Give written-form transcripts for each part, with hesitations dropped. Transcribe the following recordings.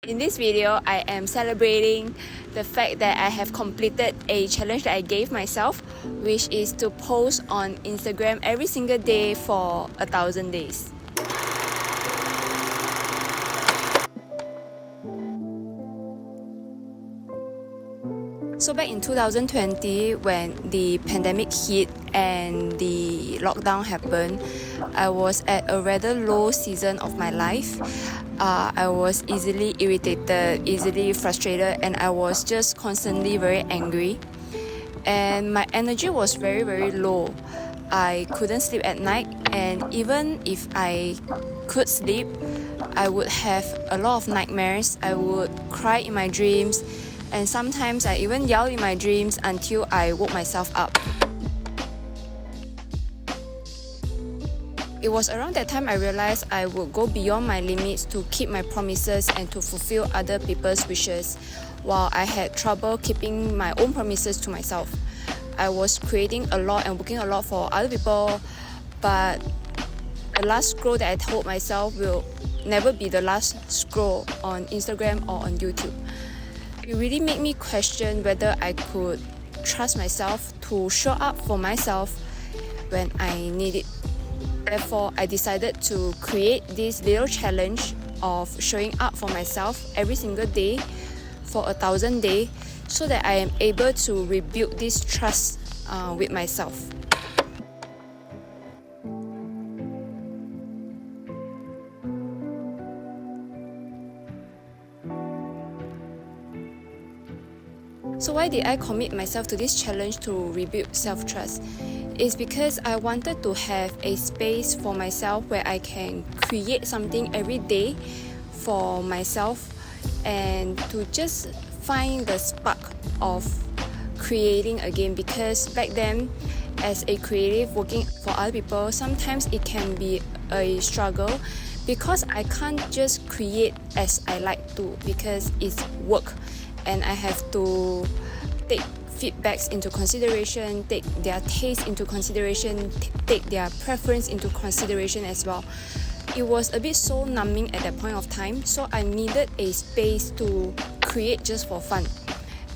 In this video, I am celebrating the fact that I have completed a challenge that I gave myself, which is to post on Instagram every single day for 1,000 days. So back in 2020, when the pandemic hit and the lockdown happened, I was at a rather low season of my life. I was easily irritated, easily frustrated, and I was just constantly very angry. And my energy was very, very low. I couldn't sleep at night, and even if I could sleep, I would have a lot of nightmares. I would cry in my dreams, and sometimes I even yell in my dreams until I woke myself up. It was around that time I realized I would go beyond my limits to keep my promises and to fulfill other people's wishes, while I had trouble keeping my own promises to myself. I was creating a lot and working a lot for other people, but the last scroll that I told myself will never be the last scroll on Instagram or on YouTube. It really made me question whether I could trust myself to show up for myself when I need it. Therefore, I decided to create this little challenge of showing up for myself every single day for 1,000 days so that I am able to rebuild this trust with myself. So why did I commit myself to this challenge to rebuild self-trust? It's because I wanted to have a space for myself where I can create something every day for myself and to just find the spark of creating again, because back then as a creative working for other people, sometimes it can be a struggle because I can't just create as I like to, because it's work and I have to take feedbacks into consideration, take their taste into consideration, take their preference into consideration as well. It was a bit soul numbing at that point of time, so I needed a space to create just for fun.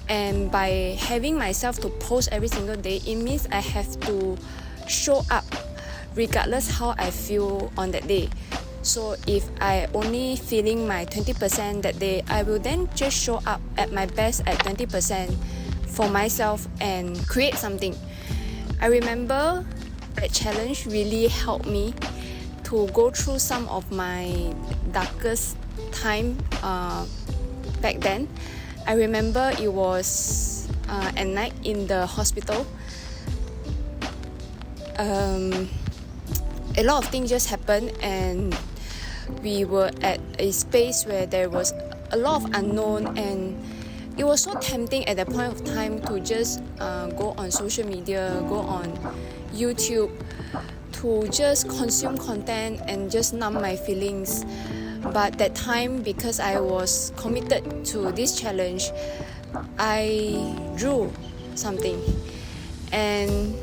And by having myself to post every single day, it means I have to show up regardless how I feel on that day. So if I only feeling my 20% that day, I will then just show up at my best at 20% for myself and create something. I remember that challenge really helped me to go through some of my darkest time back then. I remember it was at night in the hospital. A lot of things just happened and we were at a space where there was a lot of unknown, and it was so tempting at that point of time to just go on social media, go on YouTube, to just consume content and just numb my feelings. But that time, because I was committed to this challenge, I drew something. And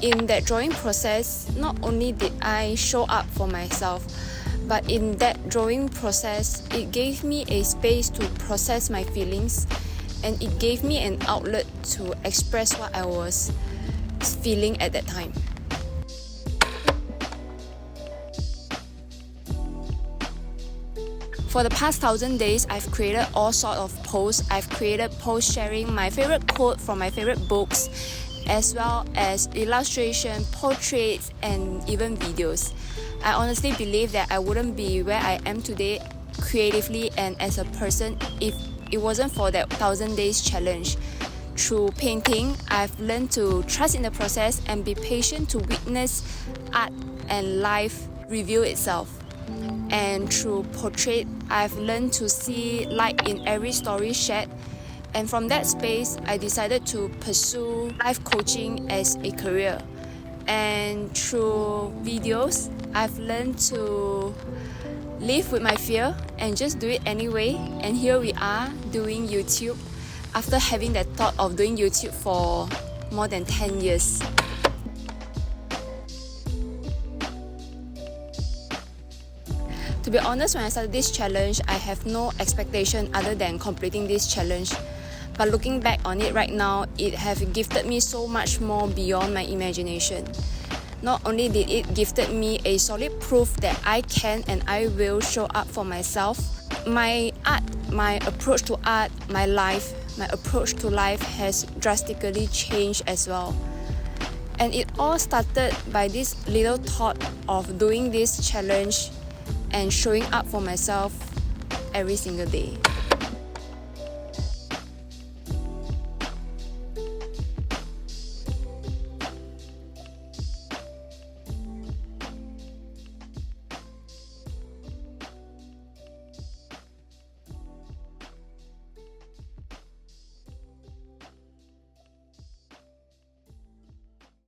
in that drawing process, not only did I show up for myself, but in that drawing process, it gave me a space to process my feelings, and it gave me an outlet to express what I was feeling at that time. For the past 1,000 days, I've created all sorts of posts. I've created posts sharing my favorite quote from my favorite books, as well as illustration, portraits, and even videos. I honestly believe that I wouldn't be where I am today creatively and as a person if it wasn't for that 1,000 days challenge. Through painting, I've learned to trust in the process and be patient to witness art and life reveal itself. And through portrait, I've learned to see light in every story shared. And from that space, I decided to pursue life coaching as a career. And through videos, I've learned to live with my fear and just do it anyway. And here we are doing YouTube after having that thought of doing YouTube for more than 10 years. To be honest, when I started this challenge, I have no expectation other than completing this challenge. But looking back on it right now, it have gifted me so much more beyond my imagination. Not only did it gifted me a solid proof that I can and I will show up for myself, my art, my approach to art, my approach to life has drastically changed as well. And it all started by this little thought of doing this challenge and showing up for myself every single day.